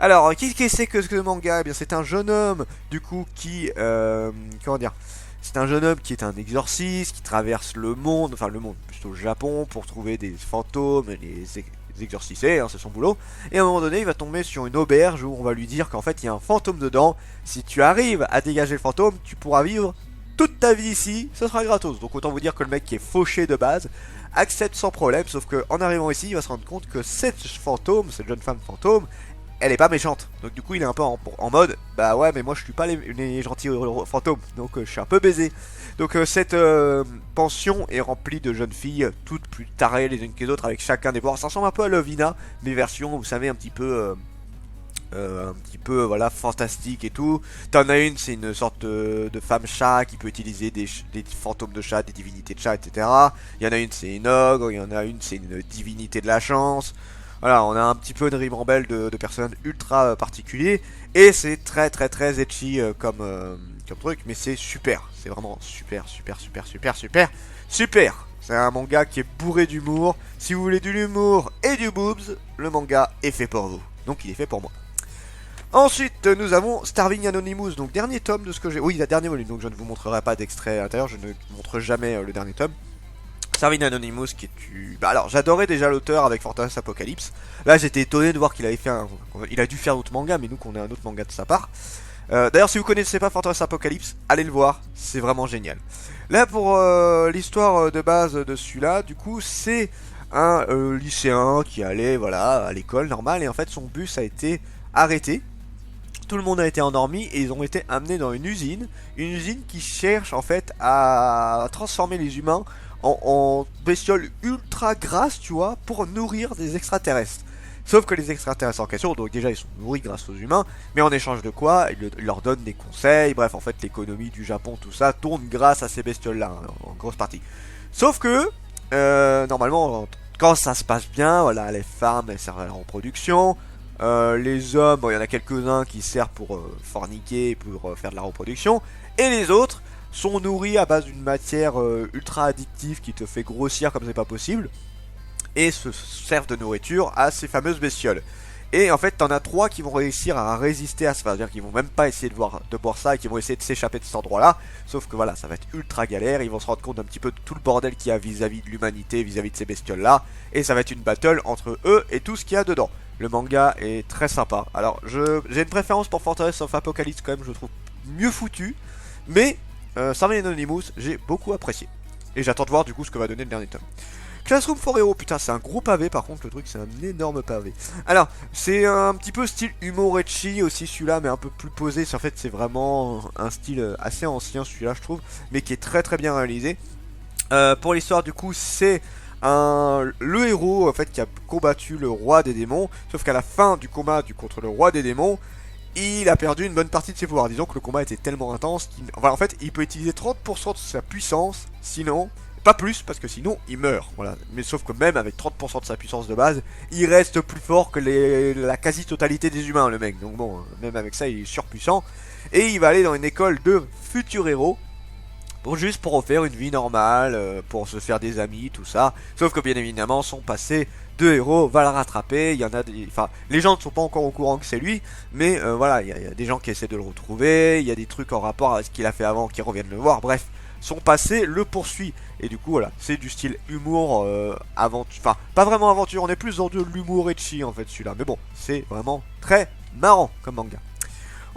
Alors, qui c'est que ce manga? Eh bien, c'est un jeune homme, du coup, qui... comment dire? C'est un jeune homme qui est un exorciste, qui traverse le monde, enfin le monde, plutôt le Japon, pour trouver des fantômes et les exorciser, hein, c'est son boulot. Et à un moment donné, il va tomber sur une auberge où on va lui dire qu'en fait, il y a un fantôme dedans. Si tu arrives à dégager le fantôme, tu pourras vivre toute ta vie ici, ce sera gratos. Donc autant vous dire que le mec qui est fauché de base accepte sans problème, sauf que en arrivant ici, il va se rendre compte que cette fantôme, cette jeune femme fantôme, elle est pas méchante. Donc du coup il est un peu en mode, bah ouais mais moi je suis pas les gentils fantômes, donc je suis un peu baisé. Donc cette pension est remplie de jeunes filles, toutes plus tarées les unes que les autres, avec chacun des pouvoirs. Ça ressemble un peu à Lovina, mais version, vous savez, un petit peu voilà, fantastique et tout. T'en as une, c'est une sorte de femme chat qui peut utiliser des fantômes de chat, des divinités de chat, etc. Il y en a une, c'est une ogre, il y en a une, c'est une divinité de la chance. Voilà, on a un petit peu une ribambelle de personnages ultra particuliers. Et c'est très très très etchi comme truc, mais c'est super. C'est vraiment super, super, super, super, super, super. C'est un manga qui est bourré d'humour. Si vous voulez de l'humour et du boobs, le manga est fait pour vous. Donc il est fait pour moi. Ensuite, nous avons Starving Anonymous, donc dernier tome de ce que j'ai... Oui, la dernière volume, donc je ne vous montrerai pas d'extrait à l'intérieur, je ne montre jamais le dernier tome. Starving Anonymous qui est bah alors j'adorais déjà l'auteur avec Fortress Apocalypse. Là j'étais étonné de voir qu'il avait fait il a dû faire d'autres mangas, mais nous qu'on a un autre manga de sa part. D'ailleurs si vous connaissez pas Fortress Apocalypse, allez le voir, c'est vraiment génial. Là pour l'histoire de base de celui-là, du coup c'est un lycéen qui allait voilà à l'école normale et en fait son bus a été arrêté. Tout le monde a été endormi et ils ont été amenés dans une usine qui cherche en fait à transformer les humains en bestioles ultra grasses, tu vois, pour nourrir des extraterrestres. Sauf que les extraterrestres en question, donc déjà ils sont nourris grâce aux humains, mais en échange de quoi, ils leur donnent des conseils, bref, en fait l'économie du Japon, tout ça, tourne grâce à ces bestioles-là, hein, en grosse partie. Sauf que, normalement, quand ça se passe bien, voilà, les femmes, elles servent à la reproduction, les hommes, bon, il y en a quelques-uns qui servent pour forniquer, pour faire de la reproduction, et les autres sont nourris à base d'une matière ultra addictive qui te fait grossir comme c'est pas possible, et se servent de nourriture à ces fameuses bestioles. Et en fait, t'en as 3 qui vont réussir à résister à ça, c'est-à-dire qu'ils vont même pas essayer de boire ça et qui vont essayer de s'échapper de cet endroit-là. Sauf que voilà, ça va être ultra galère, ils vont se rendre compte un petit peu de tout le bordel qu'il y a vis-à-vis de l'humanité, vis-à-vis de ces bestioles-là, et ça va être une battle entre eux et tout ce qu'il y a dedans. Le manga est très sympa. Alors, j'ai une préférence pour Fortress of Apocalypse quand même, je le trouve mieux foutu, mais Starving Anonymous, j'ai beaucoup apprécié. Et j'attends de voir du coup ce que va donner le dernier tome. Classroom for Hero, putain c'est un gros pavé par contre, le truc c'est un énorme pavé. Alors, c'est un petit peu style humour etchi aussi celui-là, mais un peu plus posé. En fait c'est vraiment un style assez ancien celui-là je trouve, mais qui est très très bien réalisé. Pour l'histoire du coup c'est le héros en fait qui a combattu le roi des démons, sauf qu'à la fin du combat contre le roi des démons, il a perdu une bonne partie de ses pouvoirs. Disons que le combat était tellement intense qu'il... Enfin, en fait, il peut utiliser 30% de sa puissance, sinon... Pas plus, parce que sinon, il meurt. Voilà. Mais sauf que même avec 30% de sa puissance de base, il reste plus fort que la quasi-totalité des humains, le mec. Donc bon, même avec ça, il est surpuissant. Et il va aller dans une école de futurs héros, juste pour refaire une vie normale, pour se faire des amis, tout ça. Sauf que bien évidemment, son passé de héros va le rattraper. Il y en a enfin, les gens ne sont pas encore au courant que c'est lui, mais voilà, il y a des gens qui essaient de le retrouver. Il y a des trucs en rapport avec ce qu'il a fait avant qui reviennent le voir. Bref, son passé le poursuit. Et du coup, voilà, c'est du style humour, aventure. Enfin, pas vraiment aventure, on est plus dans de l'humour etchi en fait, celui-là. Mais bon, c'est vraiment très marrant comme manga.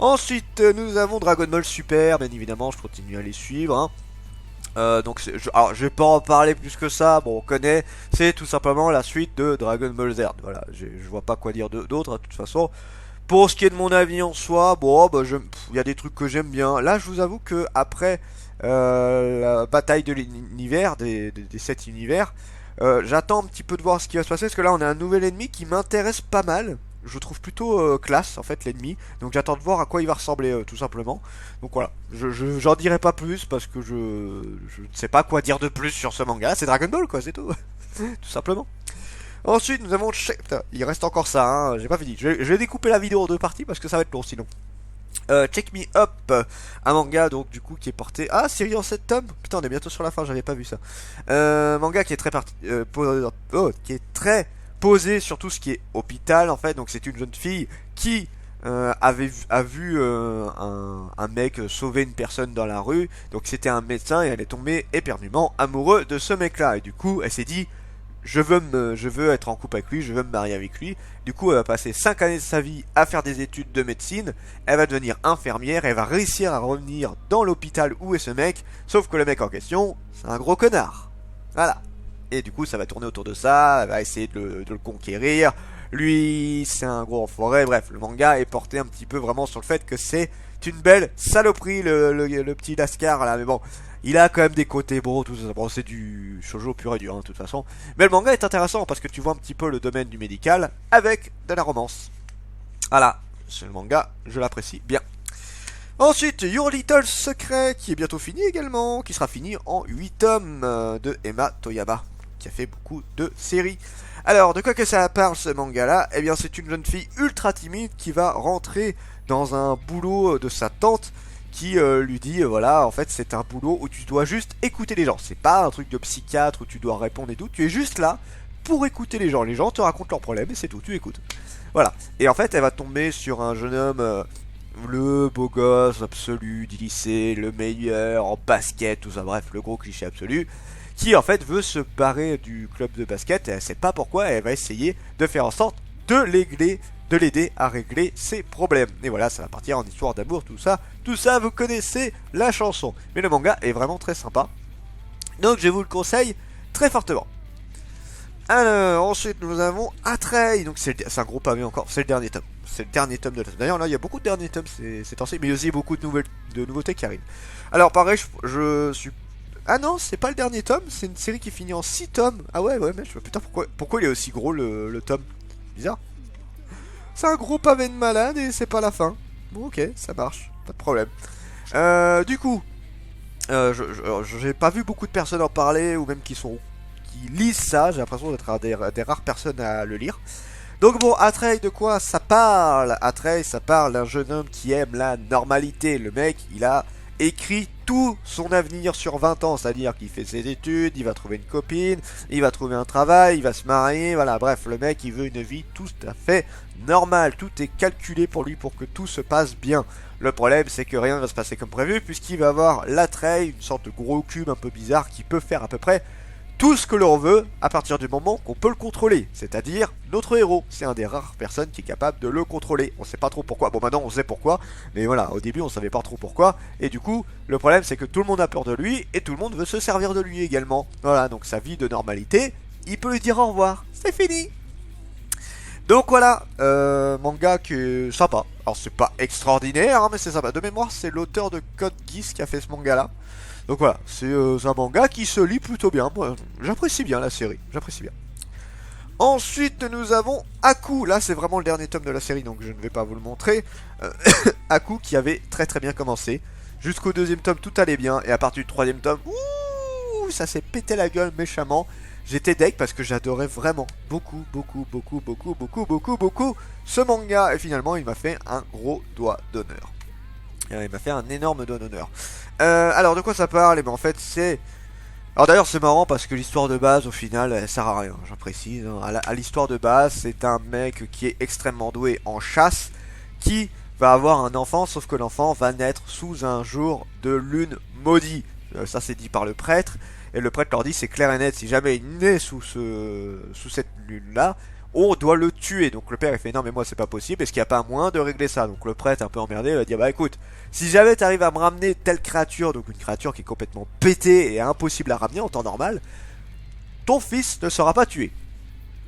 Ensuite, nous avons Dragon Ball Super, bien évidemment, je continue à les suivre. Hein. Donc, alors, je vais pas en parler plus que ça, bon, on connaît, c'est tout simplement la suite de Dragon Ball Z. Voilà, je vois pas quoi dire d'autre, de toute façon. Pour ce qui est de mon avis en soi, bon, bah, il y a des trucs que j'aime bien. Là, je vous avoue que après la bataille de l'univers, des 7 univers, j'attends un petit peu de voir ce qui va se passer, parce que là, on a un nouvel ennemi qui m'intéresse pas mal. Je trouve plutôt classe en fait l'ennemi, donc j'attends de voir à quoi il va ressembler tout simplement. Donc voilà, j'en dirai pas plus parce que je ne sais pas quoi dire de plus sur ce manga. C'est Dragon Ball quoi, c'est tout. tout simplement. Ensuite, nous avons... Putain, il reste encore ça, hein, j'ai pas fini. Je vais découper la vidéo en deux parties parce que ça va être long sinon. Check Me Up, un manga donc du coup qui est porté... Ah, série en 7 tomes. Putain, on est bientôt sur la fin, j'avais pas vu ça. Manga qui est qui est très posé sur tout ce qui est hôpital en fait. Donc c'est une jeune fille qui a vu un mec sauver une personne dans la rue. Donc c'était un médecin et elle est tombée éperdument amoureux de ce mec là. Et du coup elle s'est dit je veux être en couple avec lui, je veux me marier avec lui. Du coup, elle va passer 5 années de sa vie à faire des études de médecine. Elle va devenir infirmière, elle va réussir à revenir dans l'hôpital où est ce mec. Sauf que le mec en question, c'est un gros connard. Voilà. Et du coup, ça va tourner autour de ça, elle va essayer de le conquérir. Lui, c'est un gros enfoiré. Bref, le manga est porté un petit peu vraiment sur le fait que c'est une belle saloperie, le petit Lascar là. Mais bon, il a quand même des côtés beaux, tout ça. Bon, c'est du shoujo pur et dur, hein, de toute façon. Mais le manga est intéressant parce que tu vois un petit peu le domaine du médical avec de la romance. Voilà, c'est le manga, je l'apprécie bien. Ensuite, Your Little Secret, qui est bientôt fini également, qui sera fini en 8 tomes de Emma Toyama, qui a fait beaucoup de séries. Alors, de quoi que ça parle ce manga-là? Eh bien, c'est une jeune fille ultra timide qui va rentrer dans un boulot de sa tante qui lui dit voilà, en fait c'est un boulot où tu dois juste écouter les gens. C'est pas un truc de psychiatre où tu dois répondre et tout, tu es juste là pour écouter les gens. Les gens te racontent leurs problèmes et c'est tout, tu écoutes. Voilà. Et en fait elle va tomber sur un jeune homme, le beau gosse absolu du lycée, le meilleur en basket, tout ça, bref, le gros cliché absolu, qui en fait veut se barrer du club de basket et elle sait pas pourquoi, elle va essayer de faire en sorte de l'aider à régler ses problèmes. Et voilà, ça va partir en histoire d'amour, tout ça, vous connaissez la chanson. Mais le manga est vraiment très sympa, donc je vous le conseille très fortement. Alors, ensuite nous avons Atreil, donc c'est un gros pavé encore, c'est le dernier tome. C'est le dernier tome de la... D'ailleurs là il y a beaucoup de derniers tomes ces temps-ci, mais il y a aussi beaucoup de nouveautés qui arrivent. Alors pareil, je suis... Ah non, c'est pas le dernier tome, c'est une série qui finit en 6 tomes. Ah ouais, mais je... putain, pourquoi il est aussi gros le tome? Bizarre. C'est un gros pavé de malade et c'est pas la fin. Bon, ok, ça marche, pas de problème. Du coup, j'ai pas vu beaucoup de personnes en parler ou même qui lisent ça. J'ai l'impression d'être des rares personnes à le lire. Donc bon, Atreil, de quoi ça parle? Atreil, ça parle d'un jeune homme qui aime la normalité. Le mec, il a écrit tout son avenir sur 20 ans, c'est-à-dire qu'il fait ses études, il va trouver une copine, il va trouver un travail, il va se marier, voilà, bref, le mec, il veut une vie tout à fait normale, tout est calculé pour lui pour que tout se passe bien. Le problème, c'est que rien ne va se passer comme prévu, puisqu'il va avoir l'Atreil, une sorte de gros cube un peu bizarre qui peut faire à peu près tout ce que l'on veut à partir du moment qu'on peut le contrôler, c'est-à-dire notre héros. C'est un des rares personnes qui est capable de le contrôler. On sait pas trop pourquoi. Bon, maintenant on sait pourquoi, mais voilà, au début on savait pas trop pourquoi. Et du coup, le problème c'est que tout le monde a peur de lui et tout le monde veut se servir de lui également. Voilà, donc sa vie de normalité, il peut lui dire au revoir. C'est fini. Donc voilà, manga qui est sympa. Alors c'est pas extraordinaire, hein, mais c'est sympa. De mémoire, c'est l'auteur de Code Geass qui a fait ce manga-là. Donc voilà, c'est un manga qui se lit plutôt bien. Moi, j'apprécie bien la série, j'apprécie bien. Ensuite, nous avons Aku. Là, c'est vraiment le dernier tome de la série, donc je ne vais pas vous le montrer. Aku qui avait très très bien commencé. Jusqu'au deuxième tome, tout allait bien. Et à partir du troisième tome, ouh, ça s'est pété la gueule méchamment. J'étais deg parce que j'adorais vraiment beaucoup ce manga. Et finalement, il m'a fait un gros doigt d'honneur. Il m'a fait un énorme doigt d'honneur. Alors de quoi ça parle? Et ben en fait c'est... Alors d'ailleurs c'est marrant parce que l'histoire de base au final elle sert à rien, j'en précise. Hein. À l'histoire de base c'est un mec qui est extrêmement doué en chasse qui va avoir un enfant, sauf que l'enfant va naître sous un jour de lune maudit. Ça c'est dit par le prêtre. Et le prêtre leur dit c'est clair et net, si jamais il naît sous cette lune là, on doit le tuer. Donc le père il fait non mais moi c'est pas possible, est-ce qu'il n'y a pas un moyen de régler ça? Donc le prêtre un peu emmerdé il va dire bah écoute, si jamais tu arrives à me ramener telle créature, donc une créature qui est complètement pétée et impossible à ramener en temps normal, ton fils ne sera pas tué.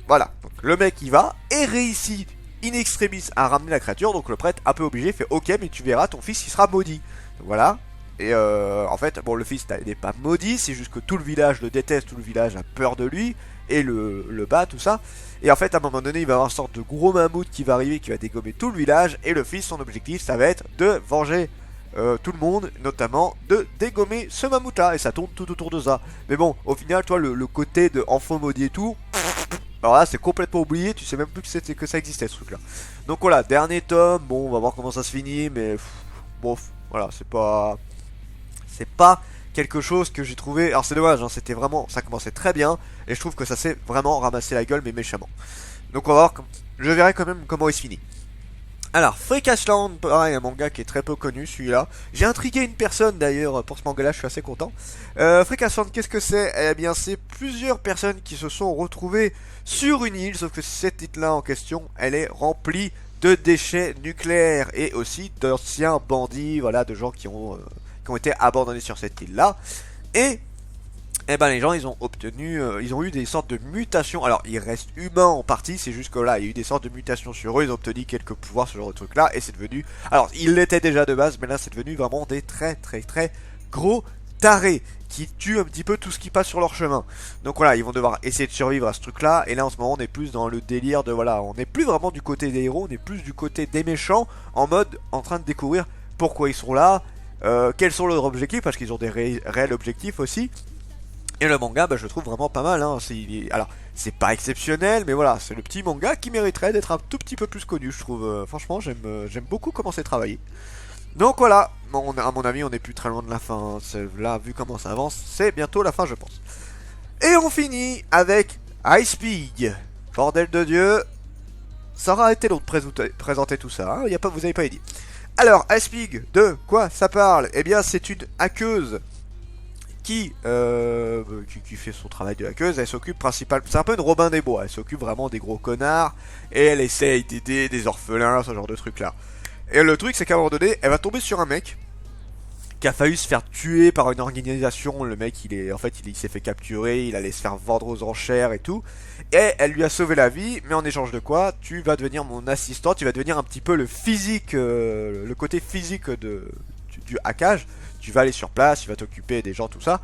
Voilà, donc le mec il va et réussit in extremis à ramener la créature, donc le prêtre un peu obligé fait ok mais tu verras ton fils il sera maudit. Donc voilà. Et en fait, bon, le fils n'est pas maudit, c'est juste que tout le village le déteste, tout le village a peur de lui, et le bat, tout ça. Et en fait, à un moment donné, il va y avoir une sorte de gros mammouth qui va arriver, qui va dégommer tout le village, et le fils, son objectif, ça va être de venger tout le monde, notamment de dégommer ce mammouth là, et ça tourne tout autour de ça. Mais bon, au final, toi, le côté de enfant maudit et tout, alors là, c'est complètement oublié, tu sais même plus que ça existait ce truc là. Donc voilà, dernier tome, bon, on va voir comment ça se finit, mais bon, voilà, c'est pas quelque chose que j'ai trouvé. Alors c'est dommage, hein, c'était vraiment, ça commençait très bien, et je trouve que ça s'est vraiment ramassé la gueule, mais méchamment. Donc on va voir, je verrai quand même comment il se finit. Alors, Freak Ashland, pareil, un manga qui est très peu connu, celui-là. J'ai intrigué une personne d'ailleurs pour ce manga-là, je suis assez content. Freak Ashland, qu'est-ce que c'est? Eh bien, c'est plusieurs personnes qui se sont retrouvées sur une île, sauf que cette île-là en question, elle est remplie de déchets nucléaires et aussi d'anciens bandits, voilà, de gens qui ont été abandonnés sur cette île-là. Et eh ben les gens ils ont obtenu, ils ont eu des sortes de mutations. Alors ils restent humains en partie, c'est juste que là il y a eu des sortes de mutations sur eux, ils ont obtenu quelques pouvoirs ce genre de truc là, et c'est devenu, alors ils l'étaient déjà de base, mais là c'est devenu vraiment des très gros tarés qui tuent un petit peu tout ce qui passe sur leur chemin. Donc voilà, ils vont devoir essayer de survivre à ce truc là, et là en ce moment on est plus dans le délire de voilà, on n'est plus vraiment du côté des héros, on est plus du côté des méchants, en mode en train de découvrir pourquoi ils sont là, quels sont leurs objectifs, parce qu'ils ont des réels objectifs aussi. Et le manga, bah, je le trouve vraiment pas mal. Hein. Alors, c'est pas exceptionnel, mais voilà, c'est le petit manga qui mériterait d'être un tout petit peu plus connu, je trouve. Franchement, j'aime beaucoup comment c'est travaillé. Donc voilà, à mon avis, on est plus très loin de la fin. Là, vu comment ça avance, c'est bientôt la fin, je pense. Et on finit avec Ice Pig. Bordel de Dieu, ça aura été long de présenter tout ça. Hein. Vous avez pas dit. Alors, Ice Pig, de quoi ça parle? Eh bien, c'est une hackeuse qui fait son travail de hackeuse. Elle s'occupe principalement, c'est un peu une Robin des Bois, elle s'occupe vraiment des gros connards et elle essaye d'aider des orphelins, ce genre de truc là. Et le truc c'est qu'à un moment donné elle va tomber sur un mec qui a failli se faire tuer par une organisation. Le mec il s'est fait capturer, il allait se faire vendre aux enchères et tout, et elle lui a sauvé la vie, mais en échange de quoi tu vas devenir mon assistant, tu vas devenir un petit peu le physique, le côté physique du hackage. Tu vas aller sur place, tu vas t'occuper des gens, tout ça.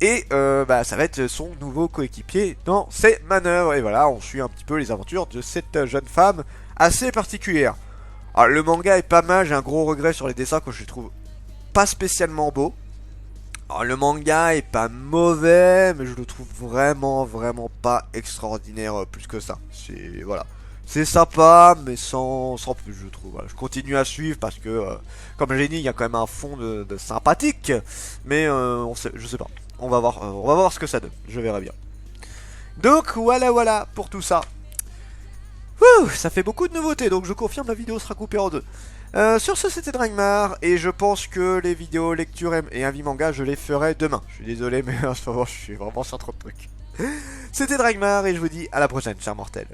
Et ça va être son nouveau coéquipier dans ses manœuvres. Et voilà, on suit un petit peu les aventures de cette jeune femme assez particulière. Alors le manga est pas mal, j'ai un gros regret sur les dessins que je trouve pas spécialement beaux. Alors le manga est pas mauvais, mais je le trouve vraiment pas extraordinaire plus que ça. Voilà. C'est sympa, mais sans plus, je trouve. Voilà. Je continue à suivre parce que, comme j'ai dit, il y a quand même un fond de sympathique. Mais je sais pas. On va voir ce que ça donne. Je verrai bien. Donc voilà pour tout ça. Ouh, ça fait beaucoup de nouveautés, donc je confirme la vidéo sera coupée en deux. Sur ce, c'était Dragmar, et je pense que les vidéos lecture et avis manga, je les ferai demain. Je suis désolé, mais en ce moment, je suis vraiment sur trop de trucs. C'était Dragmar, et je vous dis à la prochaine, chers mortels.